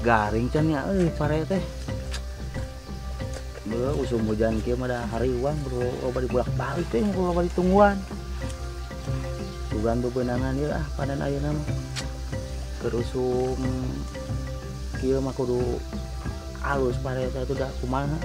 garing can ya pare teh. Beuh usum hujan kieu mah da hariwang bro, loba dibolak-balik teh loba ditungguan. Sugan bebenangan ieu padan ayeuna mah. Keur usum kieu mah kudu alus pare teh itu da kumaha.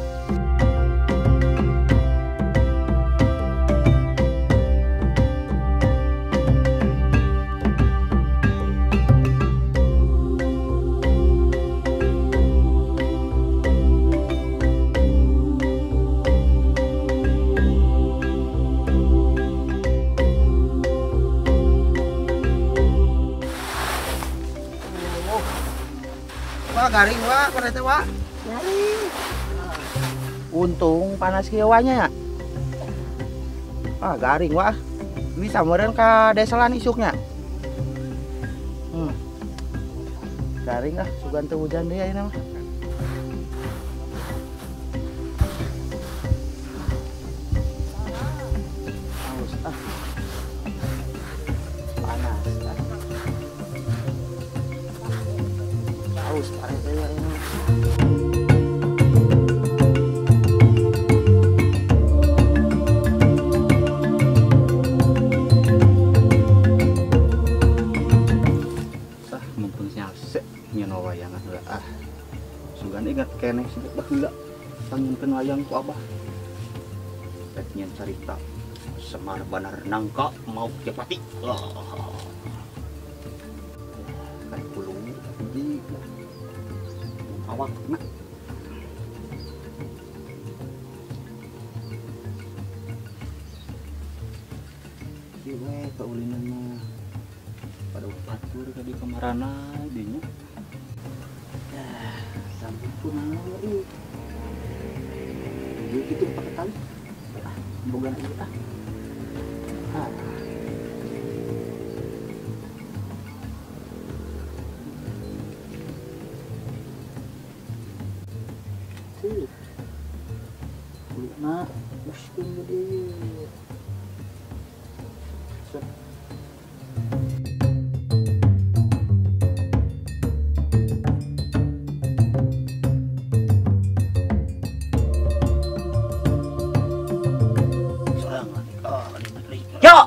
Garing wa pada teh wa. Garing. Untung panas kieu nya. Garing wa. Bisa meureun ka deselan isuknya. Garing sugan teu hujan deui ayeuna mah. Haus pare teh ya ini. Sah mumpung nyalse nyeun wayangan heula sugan ingat keneh sidik baheula pangnyimpen wayang ku Abah. Rek nyeun carita Semar Banar Nangka mau Japati. Kayak puluh di awak nak. Iwe kaulinan mah pada batur tadi kemarana dinya. Sampai kunaon ieu. Ieu kitu pakai tali. Bogan ieu Kulitna uskeun gede. Set. Yo.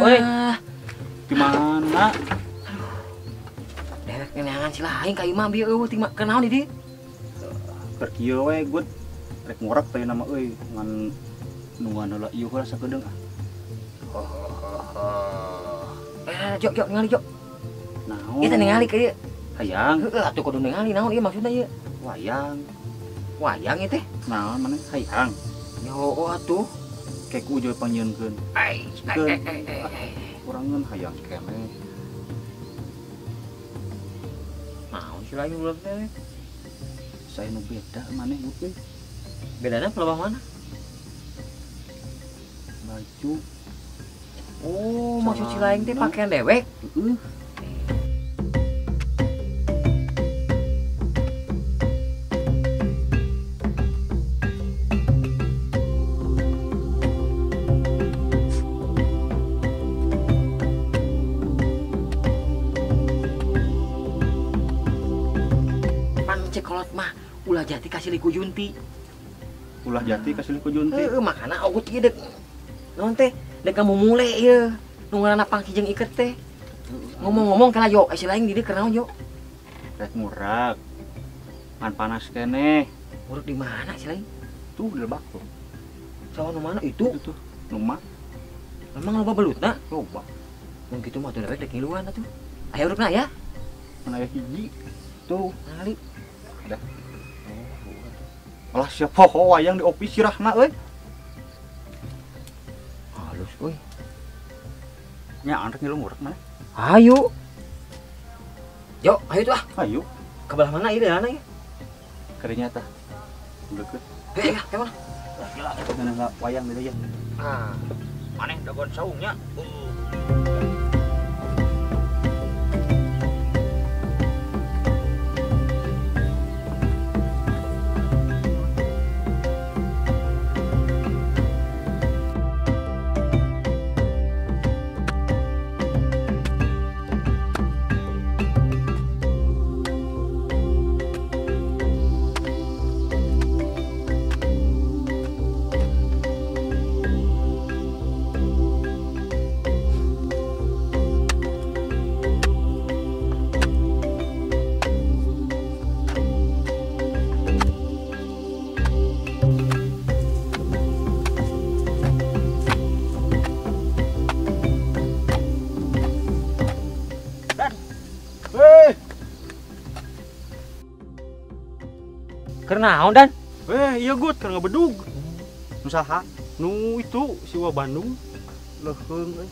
Woi. Gimana? Derek neangan si lain ka imah bieu eueuh ting kenaon di dieu? Keur kieu we gut rek ngorak teh nama euy ngan nungguan heula ieu heula sakedeung Jok ningali jok. Naon? Ieu teh ningali ka ieu. Hayang. Heueuh atuh kudu ningali naon ieu maksudna ieu? Wayang. Wayang ieu teh. Naon maneh hayang. Yo atuh. Kek ujoy panyeunkeun. Urang ngeun hayang keneh. Naon si lain ulah teh? Saya nu beda maneh euy. Bedana pelebah mana? Baju. Oh, maksud si lain teh pakaian dewek? Heeh. Cekolot mah ulah jati kasih liku junti. Ulah jati kasih liku junti. Makana ogut ieu dek. Naon teh? Dek kamu mule ieu. Nu ngaranna pangki jeung iket teh. Ngomong-ngomong kana yo, si lain di dieu keur naon yo? Rek ngurak. Ngan panas keneh. Ngurak di mana si lain? Tuh di lebak tuh. Sawa nu mana itu? Itu tuh. Numah. Memang loba belutna? Loba. Mun kitu mah teu dewek dek ngiluan atuh. Aya urupna ya? Mana aya hiji. Tuh, ngali. Dah. Alah siapa wayang di opi sirahna euy. Halus euy. Nya anrek ngilu ngurak mana? Hayu. Yo, ayo tuh ah. Ayo. Ke belah mana ieu deulana ieu? Kadinya tah. Deukeut. Ya, ke mana? Gila, eta wayang di dieu. Maneh dagon saungnya. Kenaon dan? Iya gut karena bedug. Nusaha nu itu siwa Bandung leuheung euy.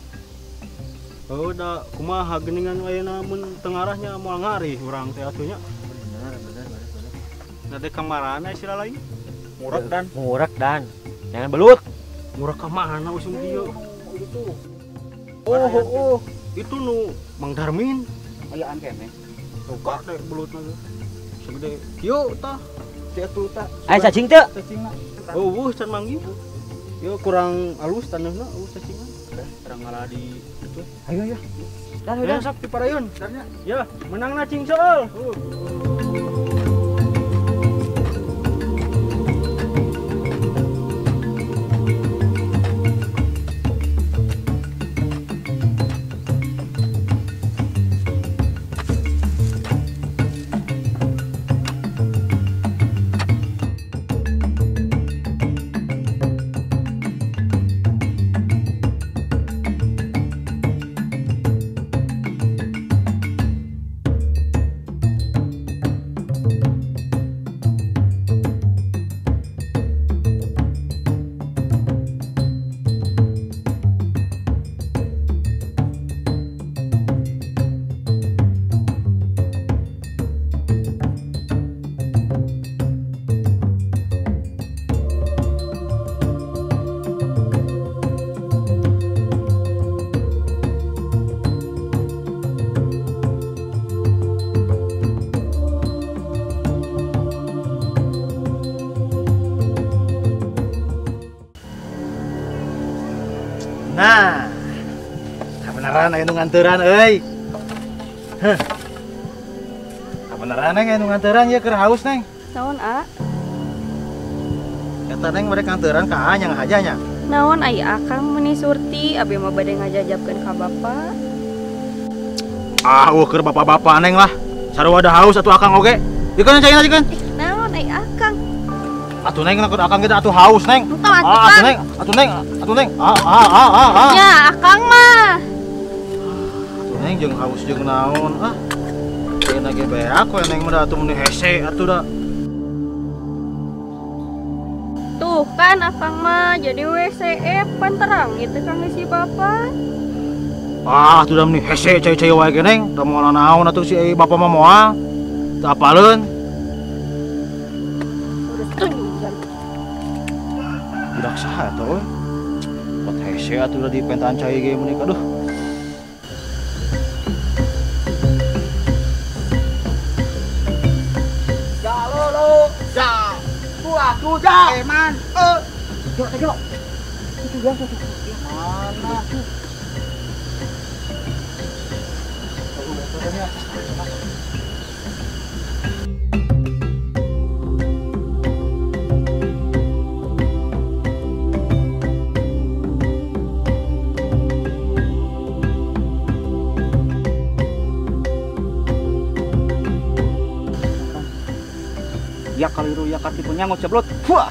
Oh da kumaha geuningan ayeuna mun tengarahnya moal ngari urang teh atunya. Bener. Nade kamarana sila lain. Murak dan. Jangan belut. Murah ka mana usum dieu? Itu. Oh, itu nu Mang Darmin. Ayaan kene. Tuka deh belutna teh. Segede kieu tah. Teh atuh tah. Aya cacing teu? Cacingna. Oh, can manggi. Yo kurang halus taneuhna, cacingna. Terang ngalah di itu. Ayo. Dan Ya, sok di Parayun. Ya, menang na cing soal. Nah, beneran aya nu nganteran euy. Heh. Beneran aya nu nganteran ye keur haus neng. Naon A? Eta neng bade nganteran ka A nya ngahaja nya. Naon ai akang meuni surti abi mah bade ngajajabkeun ka Bapak. Ah, keur bapak-bapak neng lah. Sarua ada haus atuh akang oge. Dikeun caina dikeun. Naon ai akang? Atuh neng lamun akang kita atuh haus neng. Entah atuh Atuh Kang. neng, atuh neng. Ya, akang mah. Atuh neng jeung haus jeung naon. Kayakna ge beak we neng mah atuh meni hese atuh da. Tuh kan akang mah jadi WCF pan terang itu Kang si Bapak. Atuh da meni hese cai-cai wae ge neng. Da moal naon atuh si bapak mah moal. Teu apaleun. Budak saha eta we? Pot hese atuh da di pentaan cai ge meni aduh. Eman. Jo. Itu ya. Mana? Ya kaliru ya kaki punya ngoceblot. Wah.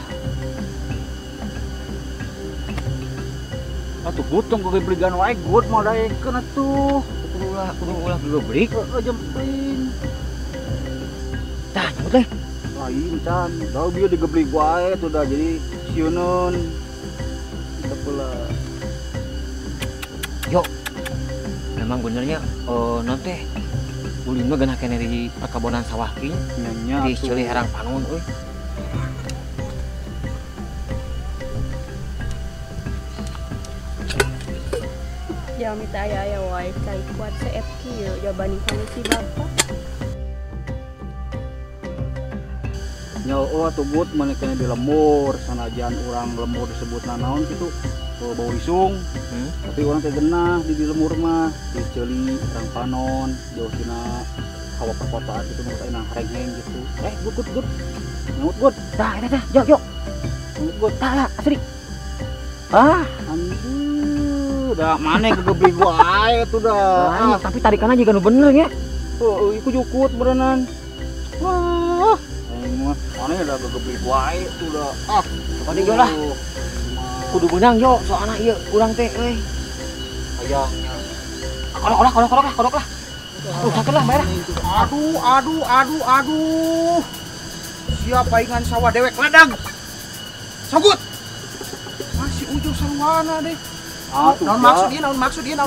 Atuh gutong ke beligan wae gut mau daekeun atuh. Kudu ulah geblik. Jemprin. Tah, nyamut teh. Lain can, da bieu digeblik wae tuh dah jadi sieuneun. Kita pula. Yo, memang benernya non teh ulin mah geunah kene di perkebunan sawah kieu Nya di Ciliherang Panun euy. Ya minta aya wae cai kuat CF kieu jabani Kang si Bapak. Nya atuh but mana kena di lemur sanajan urang lemur disebutna naon kitu bau isung. Tapi orang teh genah di lemur mah di Ceuli Rang Panon jauh tina hawa perkotaan gitu nu enak reng-reng gitu. Gut. Nyamut gut. Dah, eta jo. Nyamut gut. Tah, asri. Anjir, dah mana kegeblik wae tuh dah. Tapi tarikan aja kan bener ya. Oh, iku jukut berenan. Wah. Aing mah mana dah kegeblik wae tuh dah. Pade jo lah. Kudu beunang jo, soalna ieu urang teh euy. Hayangnya. Kolok lah. Sakit lah, bayar. Aduh. Siapa ingan sawah dewek ladang? Sogut. Masih ujung sarwana deh. Naon maksud dia?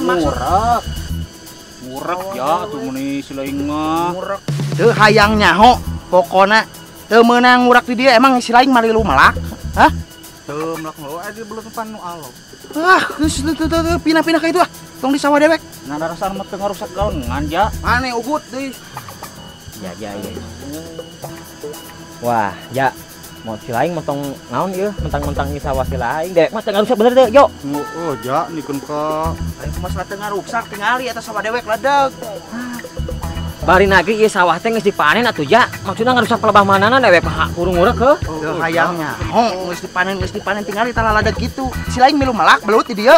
Murak ya tuh meni silaing mah. Murak. Teu hayang nyaho pokona teu meunang ngurak di dia emang si laing marilu melak. Hah? Teu melak lo adi belum pan nu alo. Geus teu pindah-pindah ka itu tong di sawah dewek. Nah rasa mah teu ngarusak galengan ja. Mane ugut deui. Ya. Wah, ya. Mau si laing mentong naon ieu, mentang-mentang di sawah si laing. Dewek mah teu ngarusak bener deh, yo. Oh, ja nikeun ka. Lain masalah teu ngarusak tingali eta sawah dewek ladeg. Bari lagi ieu sawah teh geus dipanen atuh ja. Maksudna ngarusak pelebah manana dewek mah kurung urek heuh. Teu hayangnya. Geus dipanen tingali tara ladeg kitu. Si laing milu melak belut di dieu.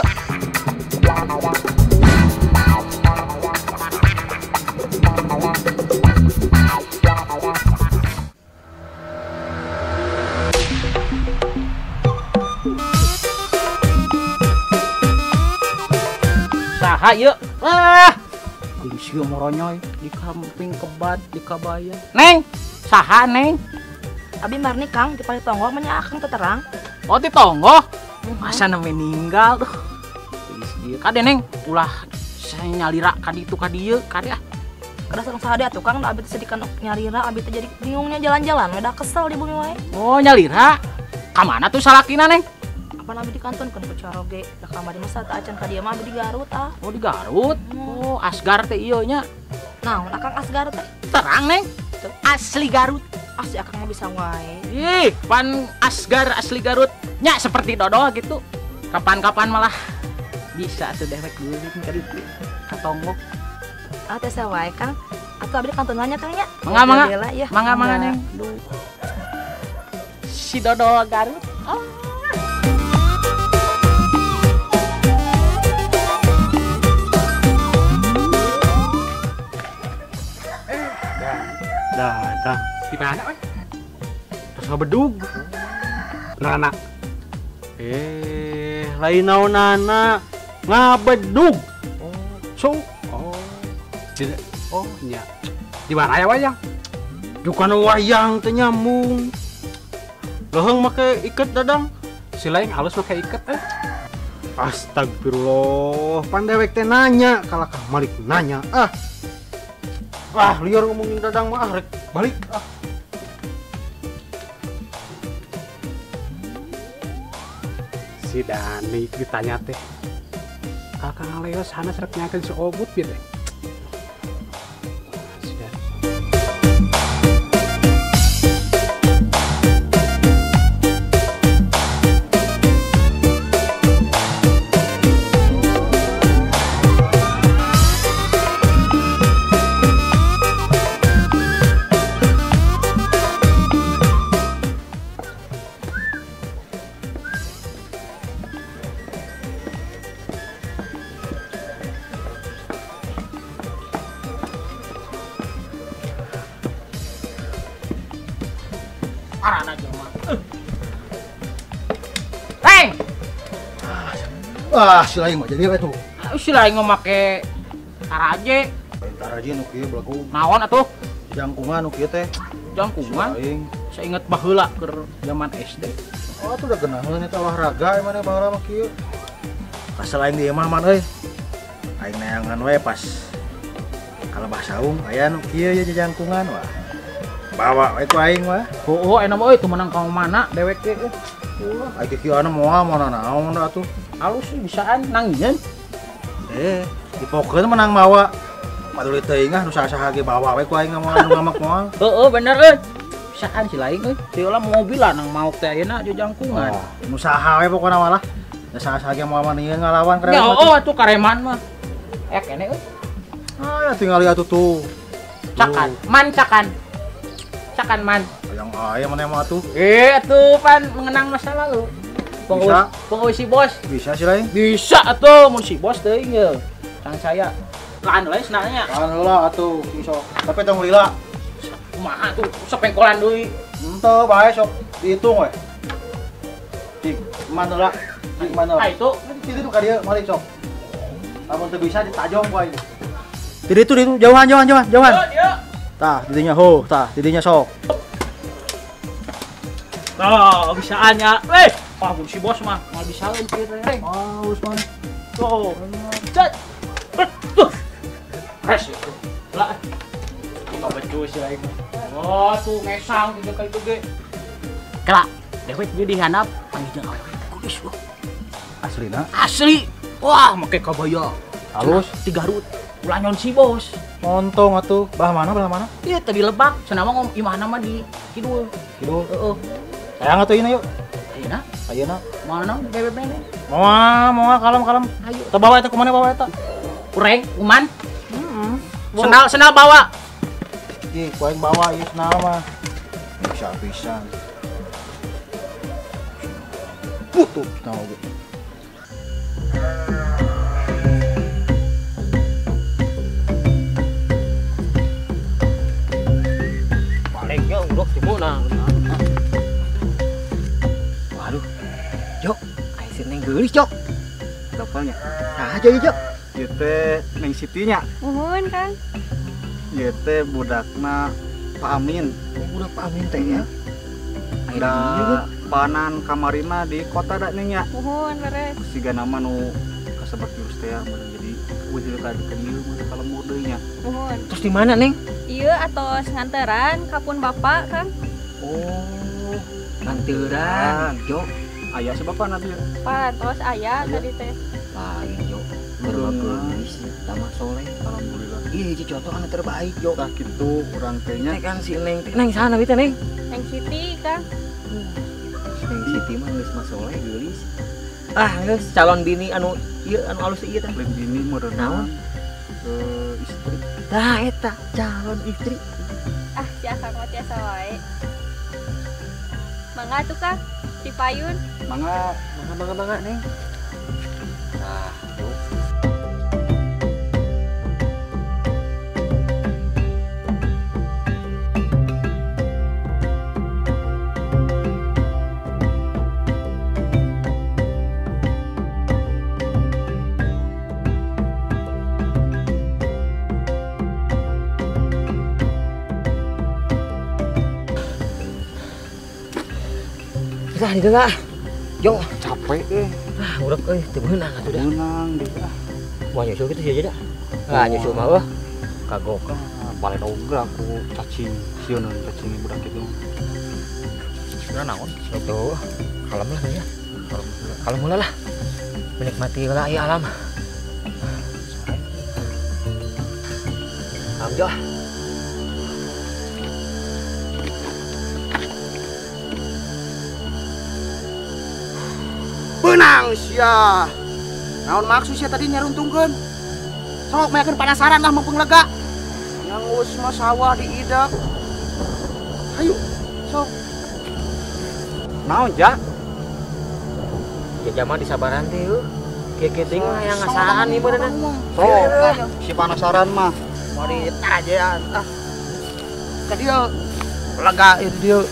Saha ieu? Geus sieu moronyoy di kamping kebat di kabaya. Neng, saha neng? Abi marni Kang di paling tonggo manya akang teu terang. Oh di tonggo? Masa na meninggal tuh. Kade neng, ulah saya nyalira kaditu kadieu kade ah. Kada sareng saha atuh Kang, abi teh sedikan nyarira, abi teh jadi bingungnya jalan-jalan, udah kesel di bumi wae. Oh nyalira? Kamana tuh salakina neng? Apa abi dikantonkeun ku Caroge, da kamari masa teu acan ka dieu mah abi di Garut ah. Oh di Garut? Oh Asgar teh ieu nya. Naon akang Asgar teh? Terang neng, asli Garut. Asli akang mah bisa wae. Ih, pan Asgar asli Garut. Nya seperti Dodo gitu. Kapan-kapan malah bisa tuh dewek geuring ka ditu. Katonggo. Ah teh sawae Kang. Atuh abi dikantonannya Kang nya. Mangga ya. Mangga neng. Duh. Si Dodo Garut. Oh. Dah. Di mana, oi? Terus ngabedug. Nana. Lain naonana ngabedug. Tidak. Oh, nya. Di mana ya wayang? Bukan wayang teh nyambung. Leuheung make iket dadang. Si lain alus make iket Astagfirullah, pandewek teh nanya, kalau Kang Malik nanya. Liar ngomongin dadang mah rek balik Si Dani ditanya teh Kakang Leo sana serek nyakeun si Obut bieu teh. Si Dani. Arana jelema. Hei, Si laing mah jadi apa tuh? si lain make karaje. Entar aja nu kieu belagu Naon atuh? jangkungan nu kieu teh. Jangkungan. Laing. Saya inget baheula keur zaman SD. Oh, tuh udah geunaheun eta olahraga emang baheula mah kieu. Pas laing di imah man euy. Aing neangan we pas kalebah saung aya nu kieu ye jangkungan wah. Bawa we ku aing mah. Oh, enak euy teu menang ka mana dewek teh. Ai kieu ana moal mana naon da atuh. Halus sih bisaan nangieun. Dipokeun menang mawa. Paduli teuing ah nu saha-saha ge bawa we ku aing moal nu ngamak moal. Heeh bener euy. Bisaan si lain euy. Teu lah mobil lah nang mauk teh ayeuna jangkungan. Nu saha we pokona mah lah. Da saha-saha ge moal manieun ngalawan Ya atuh kareman mah. Kene euy. Ya tinggal lihat tuh. Cakan, cakan man. Yang aya mana mah tuh? Atuh pan mengenang masa lalu. Pengeus si bos. Bisa sih lain. Bisa atuh mun si bos teuing ye. Sang saya lahan lain senanya. Kan heula atuh sok. Tapi tong lila. Kumaha tuh sepengkolan deui. Henteu bae sok dihitung we. Cik, mana lah? Cik mana lah? Itu Di situ ka dieu mari sok. Lamun teu bisa ditajong ku aing. Di ditu jauhan. dia. Tah, didinya tah, didinya sok. Oh, bisaannya. Wah, si bos mah mau bisa umpir teh. Oh, Usman. Tuh. Cet. Tuh. Res. Lah. Enggak becus ya ini. Oh, tuh ngesang gitu kayak itu ge. Kela, dewek jadi handap panggil awewe kulis loh. Aslina. Asli. Wah, make kabaya. Halus. 3 Garut. Ulah nyon si bos. Montong atuh. Belah mana? Iya, tadi Lebak. Cenah mah imahna mah di Kidul. Kidul. Heeh. Sayang atuh ieu yuk. Ayeuna, Ayeuna. mana bebek ini? Moal kalem. Ayo. Teu bawa eta kumana bawa eta? Ureng, Uman. Sendal bawa. Ih, ku aing bawa ieu senal mah. Bisa pisan. Putup senal ge. Baliknya uruk timu nah. Waduh. Jok, aya si Neng geulis, Jok. Kapalnya. Saha aja, Jok? Ieu teh Neng Sitinya. Nuhun Kang. Ieu teh budakna Pak Amin. Budak Pak Amin teh ya. Da panan kamarina di kota da Neng ya. Nuhun beres. Siga nama nu kasebat jurus teh mun jadi wujud ka dikenil mun kalau deui nya. Nuhun. Terus di mana, Neng? Ieu atos nganteran kapun Bapak Kang. Oh, nganteran, Jok. Aya sebabana bieu. Parantos aya tadi teh. Lain, Jok. Berbagus, tambah soleh. Alhamdulillah. Iya, itu contoh anak terbaik, Jok. Tah kitu urang teh nya. Teh kan si Neng, Neng sana kita, Neng. Neng Siti Kang. Neng Siti mah geus mah soleh geulis. Ah, geus calon bini anu ieu anu alus ieu teh. Lain bini modern. Naon? Istri. Tah eta calon istri. Ah, si Akang mah tiasa wae. Mangga tuh Kang, si Payun. Mangga Neng. Nah, tuh. Dah di deula. Yo, capek deh. ah urang euy teu beunang atuh dah. Beunang deh. Moal nyusul kitu sia dah. Ah nyusul mah eueuh. Kagok. Balik oge aku cacing sieun cacing budak itu. Kira naon? Tuh. Kalem lah ya. Kalem heula lah. Menikmati heula ieu alam. Amjo. Benang sia. Naon maksud sia tadi nyaruntungkeun? Sok mayakeun penasaran lah mumpung lega. Ngangus mah sawah di idak. Hayu, sok. Naon ja? Ya jaman di sabaran teh yeuh. Kieu teh mah yang ngasaan ieu beunana. Sok, si penasaran mah. Mau ditajean ah. Ka dieu lega ieu dieu.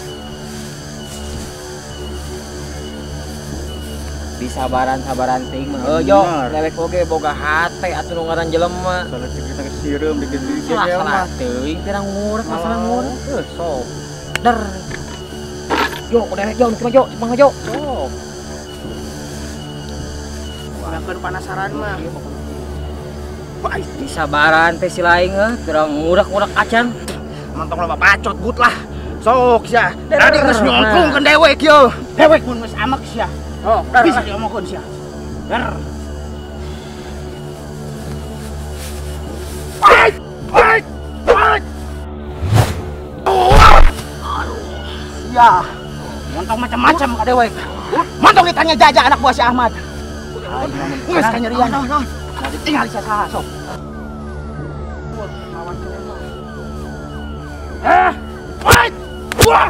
Di sabaran teuing mah. Yo, lewek oge boga hate atuh nu ngaran jelema. Soalnya kita kesirem dikit Salah teuing pirang ngurek masalah ngurek. Sok. Der. Yo, udah Jo, cuma Jo, Mang Jo. Sok. Mayakeun penasaran mah. Baik di sabaran teh si laing pirang ngurek-ngurek acan. Mantong loba bacot but lah. Sok sia. Tadi geus nyolongkeun dewek yo. Dewek mun geus amek sia. Oh, bisa diomongkeun sia. Ber. Fight! Ya, montong macam-macam ka dewek. Montong ditanya jaja anak buah si Ahmad. Geus kanyerian. Tinggal sia saha sok. Fight! Wah!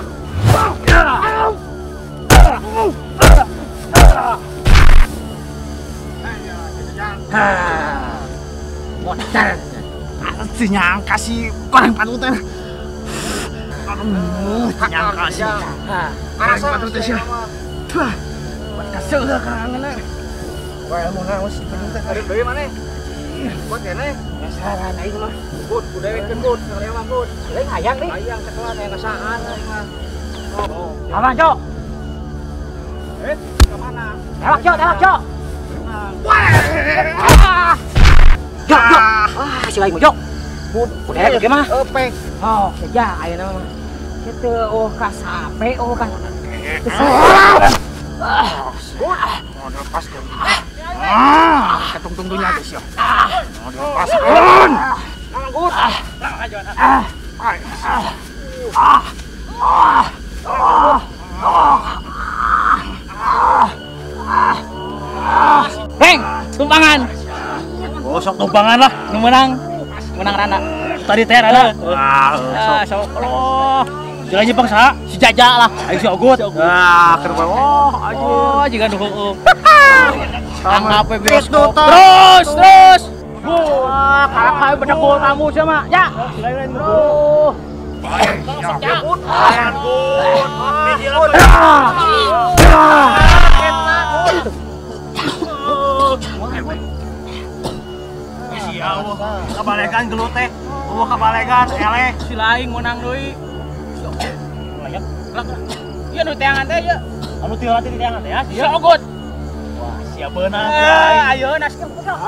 Modal. Nyangka si goreng patutan. Nyangka sih. Goreng patutan sih. Tuh. Buat kesel kangen. Wae mau ngawas penting ada deui maneh. Buat kene. Saran aing mah. Bud, kudewekeun bud, ngalewa bud. Lain hayang nih. Hayang sekolah aya ngasaan aing mah. Apa, Jo? Tewak, Cok, tewak, Cok. Jok, Jok. Ah, si lain Jok. Udah bagaimana? Opek. Oh, ya ayeuna mah. Kitu kasape kan. Mau dilepaskan. Ketung-tungtunya guys ya. Mau dilepaskan. Nanggut. Beng, tumpangan. Oh, sok tumpangan lah, nu menang. Menang Rana. Tadi teh Rana. Wah, sok lo. Jalan Jepang saha? Si Jaja lah. Ayo si Ogut. Ah, kerbau. Oh, jiga nu heueuh. Sama Anggape bioskop. Terus. Wah, kakak bedak gol kamu sama. Ya. Bro. Kabalegan gelut teh. Kabalegan eleh. Si laing menang deui. Layak. Ieu nu teangan teh ieu. Anu teu hati di teangan teh ya. Si Ogut. Wah, sia beunang. Ayeuna skep. Udah.